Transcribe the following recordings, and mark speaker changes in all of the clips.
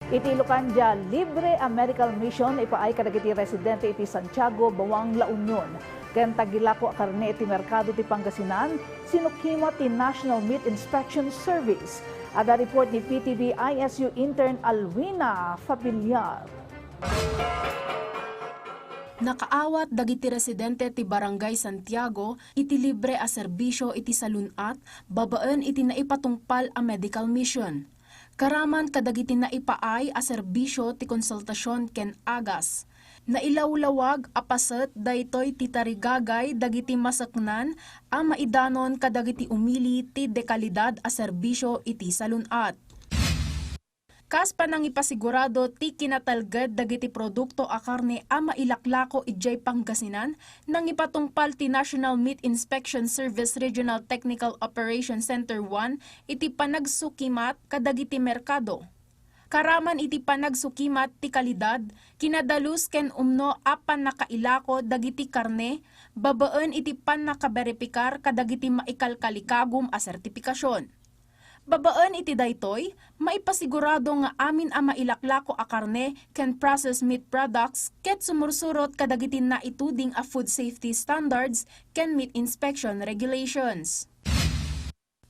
Speaker 1: Iti Lucanja Libre a Medical Mission ipaay kadagiti residente iti Santiago, Bawang, La Union. Ken tagilako karne iti merkado ti Pangasinan, sinukhima ti National Meat Inspection Service. Ada report ni PTV ISU intern Alwina Fabiliar.
Speaker 2: Nakaawat dagiti residente ti Barangay Santiago iti libre a serbisyo iti salunat babaen iti naipatungpal a medical mission. Karaman kadagiti naipaay a serbisyo ti konsultasyon ken agas. Nailawlawag a paset daytoy ti tarigagay dagiti masaknan a maidanon kadagiti umili ti dekalidad a serbisyo iti salunat. Kas panangipasigurado ti kinatalged dagiti produkto a karne a mailaklako ijay Pangasinan nang ipatungpal ti National Meat Inspection Service Regional Technical Operation Center 1 iti panagsukimat kadagiti merkado. Karaman iti panagsukimat ti kalidad, kinadalus ken umno a panakailako dagiti karne, babaen iti panakaberipikar kadagiti maikalkalikagum a sertipikasyon. Babaan iti daytoy, maipasigurado nga amin a mailaklako a karne ken processed meat products ket sumursurot kadagiti naituding a food safety standards ken meat inspection regulations.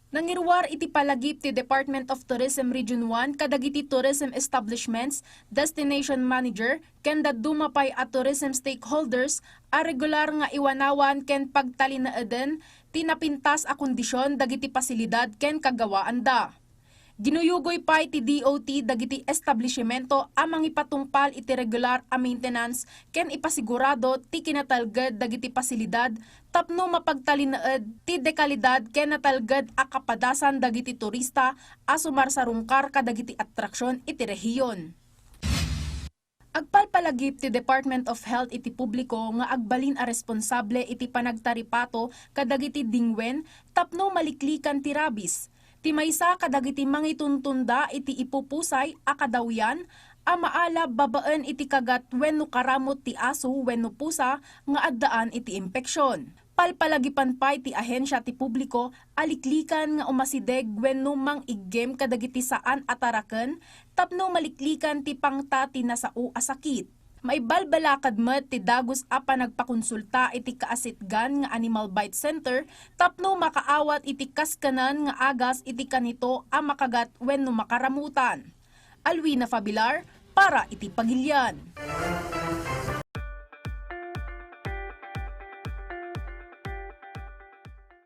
Speaker 2: Nangirwar iti palagip ti Department of Tourism Region 1 kadagiti tourism establishments, destination manager, ken dadumapay at tourism stakeholders a regular nga iwanawan ken pagtalinaeden tinapintas a kondisyon dagiti pasilidad ken kagawaan da. Ginuyugoy pay ti DOT dagiti establishmento a mangipatungpal iti regular a maintenance ken ipasigurado ti kinatalged dagiti pasilidad tapno mapagtalinaed ti dekalidad ken natalged a kapadasan dagiti turista a sumarsarungkar kadagiti atraksyon iti rehiyon. Agpalpalagip ti Department of Health iti publiko nga agbalin a responsable iti panagtaripato kadagiti dingwen tapno maliklikan ti rabies. Ti maysa kadagiti mangituntunda iti ipupusay a kadawyan a maala babaen iti kagat wenno karamot ti aso wenno pusa nga addaan iti impeksyon. Palpalagipan pay ti ahensya ti publiko aliklikan nga umasideg wenno mang-iggem kadagiti saan ataraken tapno maliklikan ti pangta ti nasao a sakit. Maibalbalakad met ti dagus a panagpakonsulta iti kaasitgan nga Animal Bite Center tapno makaawat iti kaskanan nga agas iti kanito a makagat wenno makaramutan. Alwina Fabiliar para iti Pagilian.